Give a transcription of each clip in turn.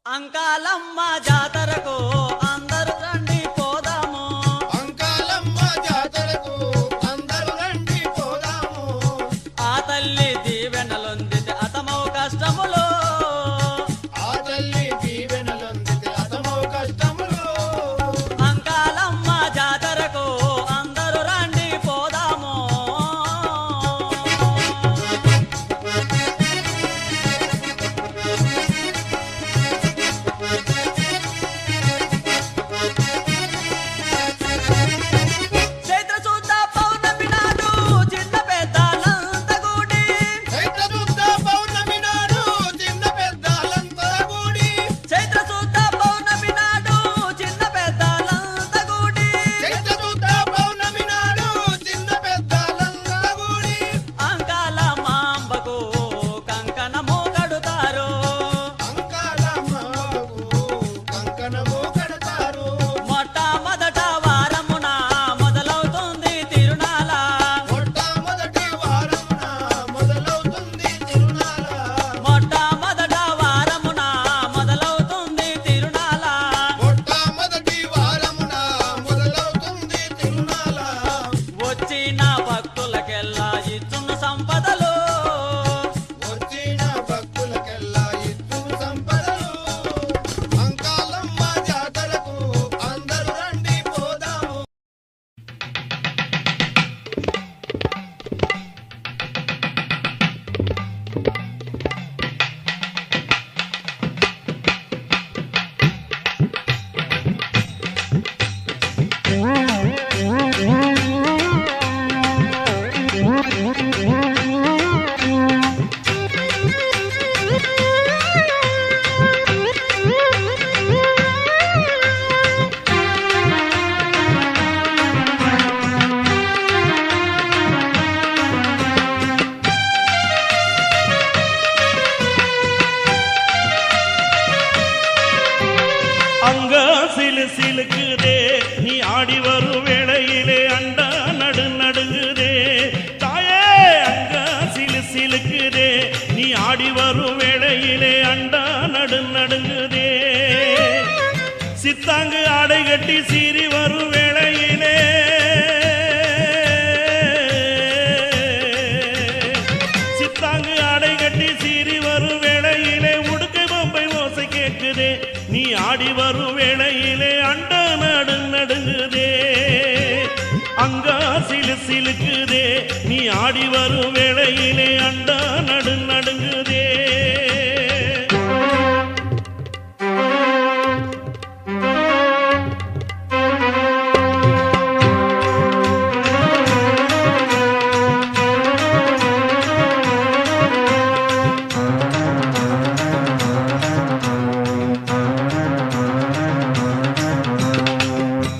అంకాలమ్మ జాతరకు అందరూ రండి పోదాము. అంకాలమ్మ జాతరకు అందరూ రండి పోదాము. ఆ తల్లి దీవెనలొందితే అతమౌ కష్టములో, ఆ తల్లి దీవెనలొందితే అతమౌ కష్టములో. అంకాలమ్మ జాతరకు అందరూ రండి పోదాము. చైత్ర శుద్ధ పౌర్ణమి నాడు చిన్న పెద్దలంతా కూడి, చైత్ర శుద్ధ పౌర్ణమి నాడు చిన్న పెద్దలంతా కూడి, చైత్ర శుద్ధ పౌర్ణమి నాడు చిన్న పెద్దలంతా కూడి, చైత్ర శుద్ధ పౌర్ణమి నాడు చిన్న పెద్దలంతా కూడి, అంకాలమాంబకు కంకణము కడుతారు. అంకాలమ్మకు కంకణము కడతారు. మొట్టమొదట వారమున మొదలవుతుంది తిరునాళ, మొట్టమొదటి వారమున మొదలవుతుంది తిరునాళ. మొట్టమొదట వారమున మొదలవుతుంది తిరునాళ. మొట్టమొదటి వారమున మొదలవుతుంది తిరునాళ. వచ్చిన భక్తులకెల్లా ఇచ్చున్న సంపదలు, వచ్చిన భక్తులకెల్లా ఇచ్చును సంపదలు. అంకాలమ్మ జాతరకు అందరూ రండి పోదాము. அங்க சிலு சிலுக்குதே நீ ஆடி வரும் வேளையிலே அண்டா நடு நடுங்குதே தாயே. அங்க சிலு சிலுக்குதே நீ ஆடி வரும் வேளையிலே அண்டா நடு நடுங்குதே. சித்தாங்கு ஆடை கட்டி சீறி வரும் வேளையிலே சித்தாங்கு ஆடை கட்டி சீறி வரும் வேளையிலே உடுக்கை பொம்பை ஓசை கேட்குதே. நீ ஆடி வரும் வேளையிலே அண்டா நடு நடுங்குதே. அங்கா சிலு சிலுக்குதே நீ ஆடி வரும் வேளையிலே அண்டா நடு நடுங்குதே.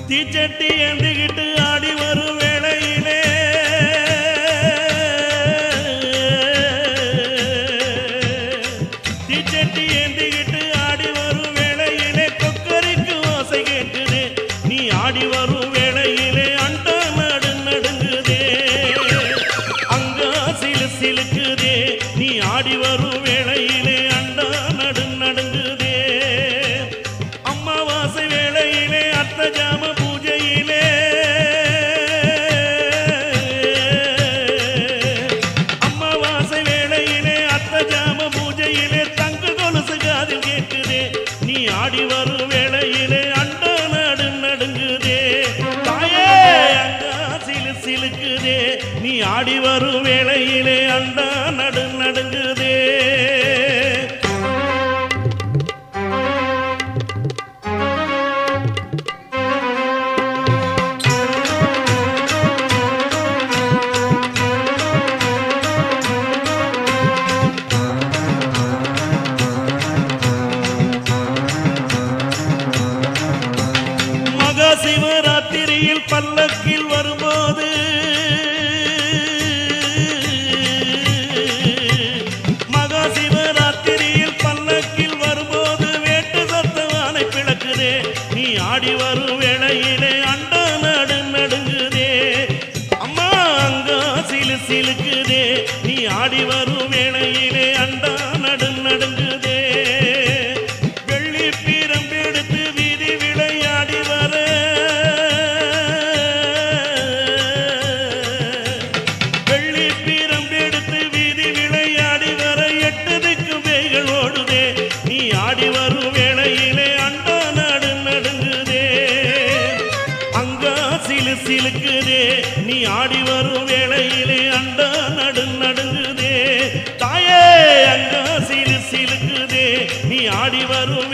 தீச்சட்டி ஏந்திக்கிட்டு ஆடி வரும் வேளையிலே தீச்சட்டி ஏந்திக்கிட்டு ஆடி வரும் வேளையிலே கொக்கரிக்கு ஓசை கேட்குதே. நீ ஆடி வரும் வேளையிலே அண்டா நடு நடுங்குதே. அங்கா சிலு சிலுக்குதே நீ ஆடி வரும் வேளையிலே அண்டா நடு நடுங்குதே. அம்மாவாசை வேளையிலே அர்த்த ஜாம பூஜையிலே அம்மாவாசை வேளையிலே அர்த்த ஜாம பூஜையிலே தங்க கொலுசு காதில் கேட்குதே. நீ ஆடி வரும் வேளையிலே அண்டா நடு நடுங்குதே. தாயே அங்கா சிலு சிலுக்குதே நீ ஆடி வரும் வேளையிலே அண்டா நடு நடுங்குதே. மகா சிவராத்திரியில் பல்லக்கில் வரும்போது மகா சிவராத்திரியில் பல்லக்கில் வரும்போது வேட்டு சத்தவானை பிளக்குதே. நீ ஆடி வரும் வேளையிலே அண்டா நடு நடுங்குதே. அம்மா அங்கா சிலு சிலுக்குதே நீ ஆடி வரும் வேளையிலே அண்டா நடு நடுங்குதே. வெள்ளி வரும் வேளையிலே அண்டா நாடு நடுங்குதே அங்கா சிலு சிலுக்குதே நீ ஆடி வரும் வேளையிலே அண்டா நடு நடுங்குதே தாயே அங்கா சிலு சிலுக்குதே நீ ஆடி வரும்